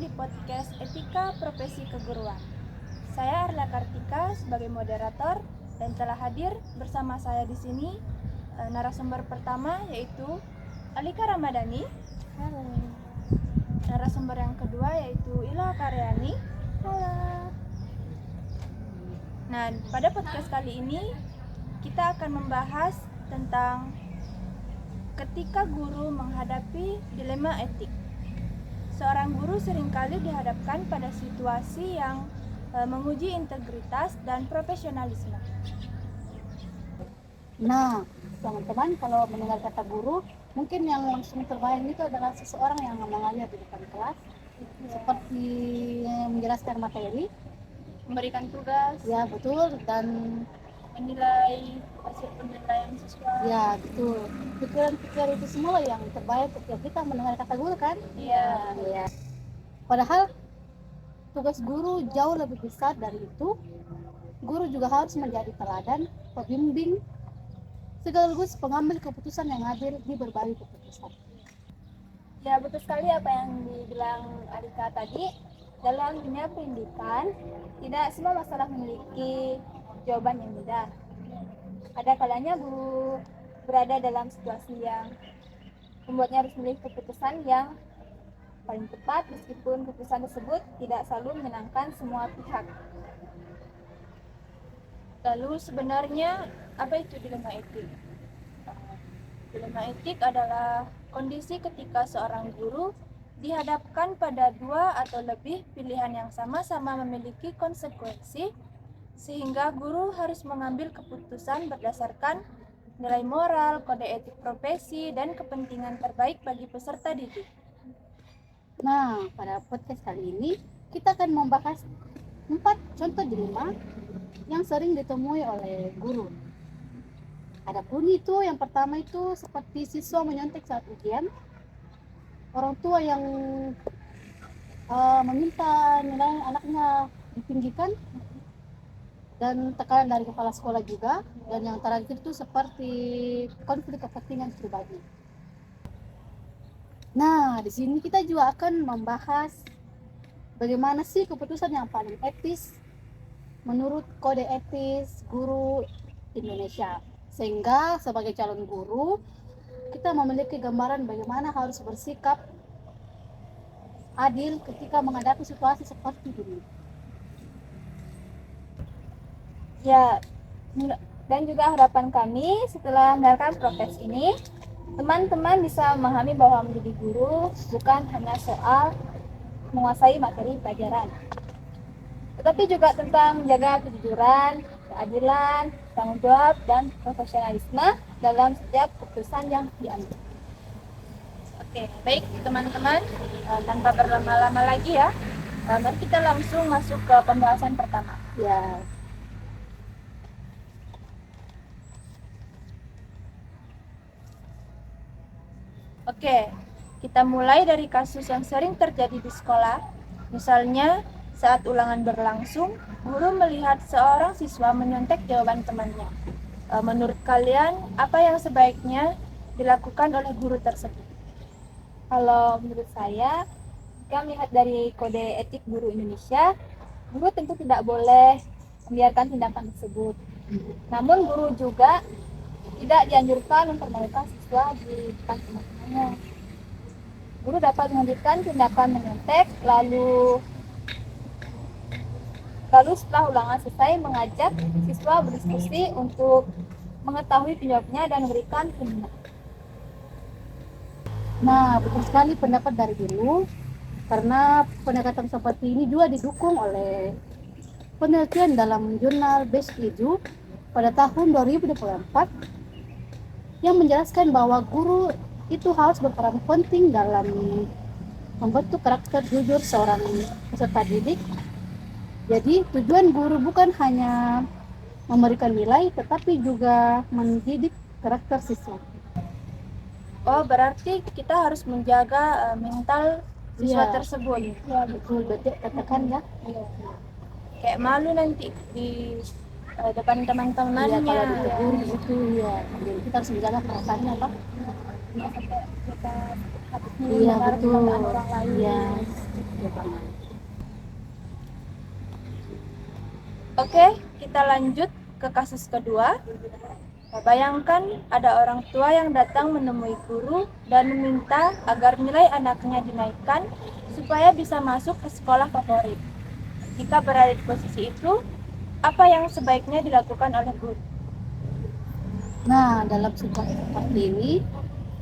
di podcast Etika Profesi Keguruan. Saya Arla Kartika sebagai moderator dan telah hadir bersama saya di sini narasumber pertama yaitu Alika Ramadhani. Halo. Narasumber yang kedua yaitu Ila Karyani. Halo. Nah, pada podcast kali ini kita akan membahas tentang ketika guru menghadapi dilema etik. Seorang guru seringkali dihadapkan pada situasi yang menguji integritas dan profesionalisme. Nah, teman-teman, kalau mendengar kata guru, mungkin yang langsung terbayang itu adalah seseorang yang mengajar di depan kelas, seperti menjelaskan materi, Memberikan tugas, ya betul, dan menilai hasil penilaian siswa. ya betul. Pikiran-pikiran itu semua yang terbayang ketika kita mendengar kata guru kan? Iya. Ya. Padahal tugas guru jauh lebih besar dari itu. Guru juga harus menjadi teladan, pembimbing, sekaligus pengambil keputusan yang adil di berbagai keputusan. Ya, betul sekali apa yang dibilang Alika tadi. Dalam dunia pendidikan, tidak semua masalah memiliki jawaban yang mudah. Ada kalanya guru berada dalam situasi yang membuatnya harus memilih keputusan yang paling tepat, meskipun keputusan tersebut tidak selalu menyenangkan semua pihak. Lalu sebenarnya apa itu dilema etik? Dilema etik adalah kondisi ketika seorang guru dihadapkan pada dua atau lebih pilihan yang sama-sama memiliki konsekuensi, sehingga guru harus mengambil keputusan berdasarkan nilai moral, kode etik profesi, dan kepentingan terbaik bagi peserta didik. Nah, pada podcast kali ini kita akan membahas 4 contoh dilema yang sering ditemui oleh guru. Adapun itu, yang pertama itu seperti siswa menyontek saat ujian, orang tua yang meminta nilai anaknya ditinggikan, dan tekanan dari kepala sekolah juga, dan yang terakhir itu seperti konflik kepentingan pribadi. Nah, di sini kita juga akan membahas bagaimana sih keputusan yang paling etis menurut kode etis guru Indonesia. Sehingga sebagai calon guru, kita memiliki gambaran bagaimana harus bersikap adil ketika menghadapi situasi seperti ini. Ya, dan juga harapan kami setelah mendengarkan podcast ini, teman-teman bisa memahami bahwa menjadi guru bukan hanya soal menguasai materi pelajaran, tetapi juga tentang menjaga kejujuran, keadilan, tanggung jawab, dan profesionalisme dalam setiap keputusan yang diambil. Oke, baik teman-teman, tanpa berlama-lama lagi ya, mari kita langsung masuk ke pembahasan pertama. Ya, Oke, kita mulai dari kasus yang sering terjadi di sekolah. Misalnya, saat ulangan berlangsung, guru melihat seorang siswa menyontek jawaban temannya. Menurut kalian, apa yang sebaiknya dilakukan oleh guru tersebut? Kalau menurut saya, jika melihat dari kode etik guru Indonesia, guru tentu tidak boleh membiarkan tindakan tersebut. Namun guru juga tidak dianjurkan mempermalukan siswa di depan teman-temannya. Guru dapat melanjutkan tindakan menyontek, lalu setelah ulangan selesai mengajak siswa berdiskusi untuk mengetahui penyebabnya dan memberikan pembinaan. nah betul sekali pendapat dari guru, karena pendekatan seperti ini juga didukung oleh penelitian dalam jurnal Best Edu pada tahun 2024 yang menjelaskan bahwa guru itu harus berperan penting dalam membentuk karakter jujur seorang peserta didik. Jadi tujuan guru bukan hanya memberikan nilai, tetapi juga mendidik karakter siswa. Oh, berarti kita harus menjaga mental siswa tersebut. Ya betul, betul katakan ya. Kayak malu nanti di depan teman-temannya. Kalau ditegur gitu ya. Jadi kita harus menjaga perasaannya, Pak. Kita Iya betul. orang lain. Iya. Oke, kita lanjut ke kasus kedua. Bayangkan ada orang tua yang datang menemui guru dan meminta agar nilai anaknya dinaikkan supaya bisa masuk ke sekolah favorit. Jika berada di posisi itu, apa yang sebaiknya dilakukan oleh guru? Nah, dalam situasi seperti ini,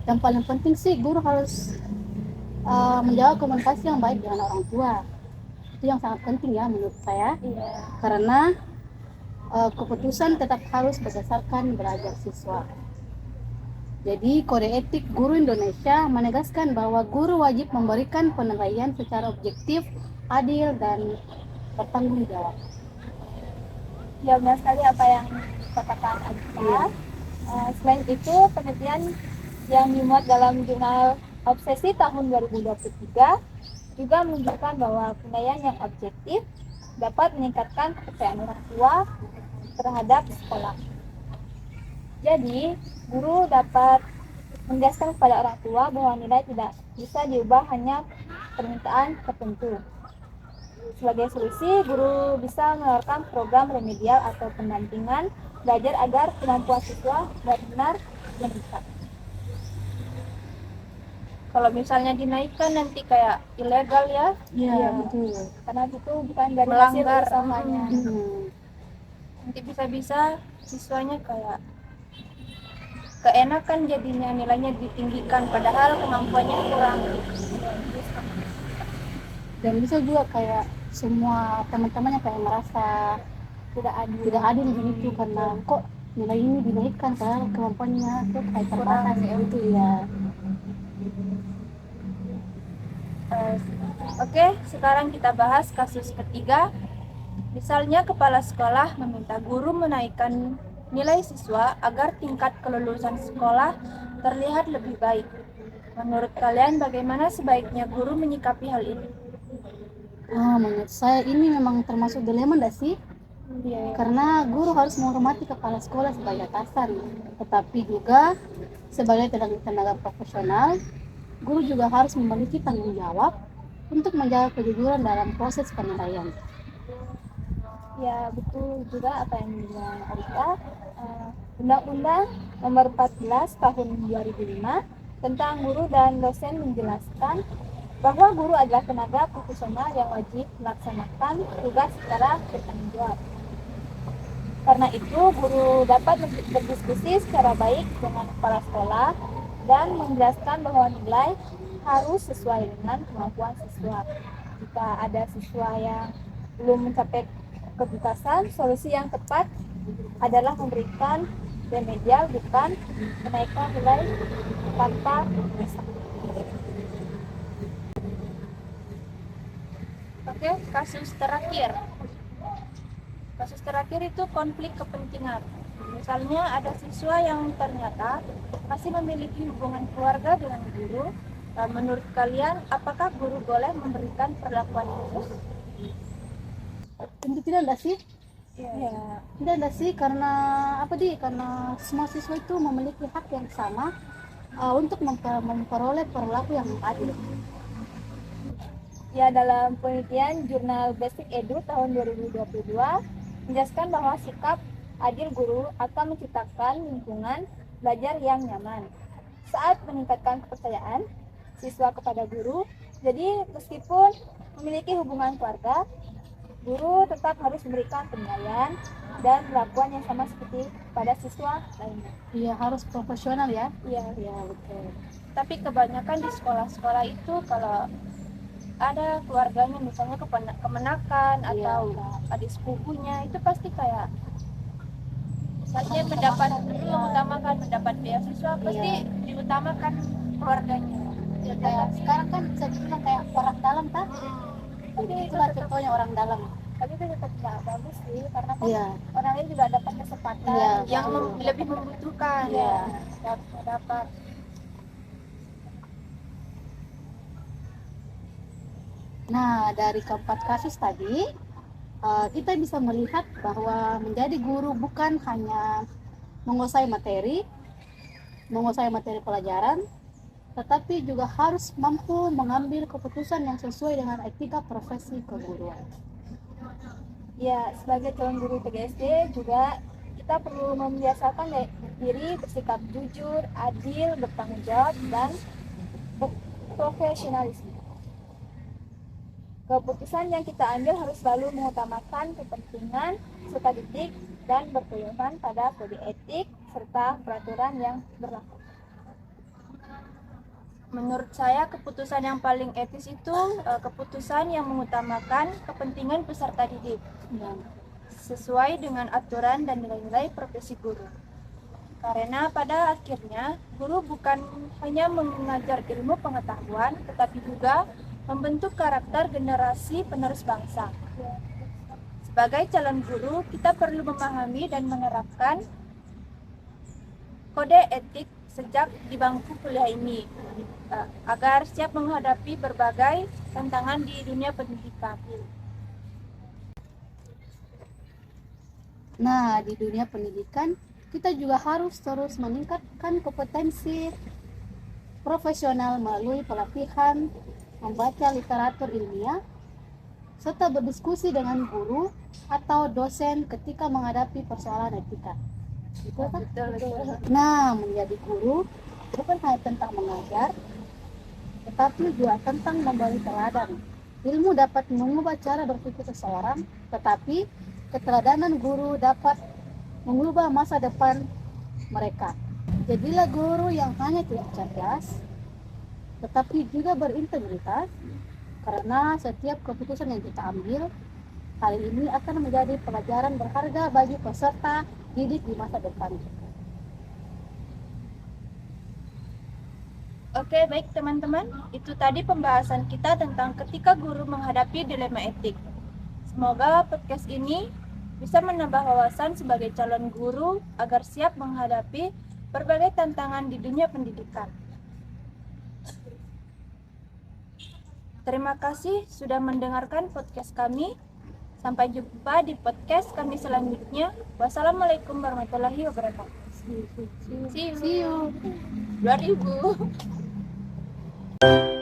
yang paling penting sih guru harus menjaga komunikasi yang baik dengan orang tua. Itu yang sangat penting ya menurut saya. Karena keputusan tetap harus berdasarkan belajar siswa. Jadi, Kode Etik Guru Indonesia menegaskan bahwa guru wajib memberikan penilaian secara objektif, adil, dan bertanggung jawab. Ya, benar sekali apa yang dikatakan Adita. Selain itu, penelitian yang dimuat dalam jurnal Obsesi tahun 2023 juga menunjukkan bahwa penilaian yang objektif dapat meningkatkan kepercayaan orang tua terhadap sekolah. Jadi, guru dapat menjelaskan kepada orang tua bahwa nilai tidak bisa diubah hanya permintaan tertentu. Sebagai solusi, guru bisa menawarkan program remedial atau pendampingan belajar agar kemampuan siswa benar-benar meningkat. Kalau misalnya dinaikkan nanti kayak ilegal ya? Iya, betul. Karena itu bukan dari Melanggar hasil usahanya. Nanti bisa-bisa siswanya kayak keenakan jadinya nilainya ditinggikan padahal kemampuannya kurang. Dan bisa juga kayak semua teman-temannya kayak merasa tidak adil begitu karena kok nilai ini dinaikkan padahal kemampuannya tuh kayak terbatas itu ya. Oke, sekarang kita bahas kasus ketiga. Misalnya kepala sekolah meminta guru menaikkan nilai siswa agar tingkat kelulusan sekolah terlihat lebih baik. Menurut kalian bagaimana sebaiknya guru menyikapi hal ini? Menurut saya ini memang termasuk dilema enggak sih? Karena guru harus menghormati kepala sekolah sebagai atasan, tetapi juga sebagai tenaga profesional, guru juga harus memiliki tanggung jawab untuk menjaga kejujuran dalam proses penilaian. Ya, betul juga apa yang dibilang Arika. Undang-Undang Nomor 14 Tahun 2005 tentang guru dan dosen menjelaskan bahwa guru adalah tenaga profesional yang wajib melaksanakan tugas secara bertanggung jawab. Karena itu, guru dapat berdiskusi secara baik dengan kepala sekolah dan menjelaskan bahwa nilai harus sesuai dengan kemampuan siswa. Jika ada siswa yang belum mencapai ketuntasan, solusi yang tepat adalah memberikan remedial, bukan menaikkan nilai tanpa dasar. Oke, kasus terakhir. Kasus terakhir itu konflik kepentingan. Misalnya ada siswa yang ternyata masih memiliki hubungan keluarga dengan guru. Menurut kalian, apakah guru boleh memberikan perlakuan khusus? Tentu tidak enggak sih? Ya. Tidak enggak sih, karena karena semua siswa itu memiliki hak yang sama untuk memperoleh perilaku yang adil. Ya, dalam penelitian jurnal Basic Edu tahun 2022 menjelaskan bahwa sikap adil guru akan menciptakan lingkungan belajar yang nyaman saat meningkatkan kepercayaan siswa kepada guru. Jadi meskipun memiliki hubungan keluarga, guru tetap harus memberikan penilaian dan perlakuan yang sama seperti pada siswa lainnya. Iya, harus profesional ya. Iya, Betul. tapi kebanyakan di sekolah-sekolah itu kalau ada keluarganya misalnya kemenakan atau adik sepupunya, itu pasti kayak misalnya pendapat dulu yang utamakan pendapat beasiswa, pasti diutamakan keluarganya. Ya, kayak sekarang kan bisa dibilang kayak orang dalam kan? Jadi itulah contohnya orang dalam. Tapi itu tetap tidak bagus sih, karena kan Iya. orang lain juga dapat kesempatan yang lebih membutuhkan. Dapat. Nah, dari keempat kasus tadi, kita bisa melihat bahwa menjadi guru bukan hanya menguasai materi pelajaran, tetapi juga harus mampu mengambil keputusan yang sesuai dengan etika profesi keguruan. Ya, sebagai calon guru PGSD juga kita perlu membiasakan diri bersikap jujur, adil, bertanggung jawab, dan profesionalisme. Keputusan yang kita ambil harus selalu mengutamakan kepentingan serta didik dan berpedoman pada kode etik serta peraturan yang berlaku. Menurut saya keputusan yang paling etis itu keputusan yang mengutamakan kepentingan peserta didik sesuai dengan aturan dan nilai-nilai profesi guru. Karena pada akhirnya guru bukan hanya mengajar ilmu pengetahuan, tetapi juga membentuk karakter generasi penerus bangsa. Sebagai calon guru, kita perlu memahami dan menerapkan kode etik sejak di bangku kuliah ini agar siap menghadapi berbagai tantangan di dunia pendidikan. Nah, di dunia pendidikan kita juga harus terus meningkatkan kompetensi profesional melalui pelatihan, membaca literatur ilmiah, serta berdiskusi dengan guru atau dosen ketika menghadapi persoalan etika. Betul kan? Betul. Nah, menjadi guru bukan hanya tentang mengajar, tetapi juga tentang memberi teladan. Ilmu dapat mengubah cara berpikir seseorang, tetapi keteladanan guru dapat mengubah masa depan mereka. Jadilah guru yang hanya tidak cerdas, tetapi juga berintegritas, karena setiap keputusan yang kita ambil kali ini akan menjadi pelajaran berharga bagi peserta didik di masa depan. Oke, baik teman-teman, itu tadi pembahasan kita tentang ketika guru menghadapi dilema etik. Semoga podcast ini bisa menambah wawasan sebagai calon guru agar siap menghadapi berbagai tantangan di dunia pendidikan. Terima kasih sudah mendengarkan podcast kami. Sampai jumpa di podcast kami selanjutnya. Wassalamualaikum warahmatullahi wabarakatuh. See you. 2000.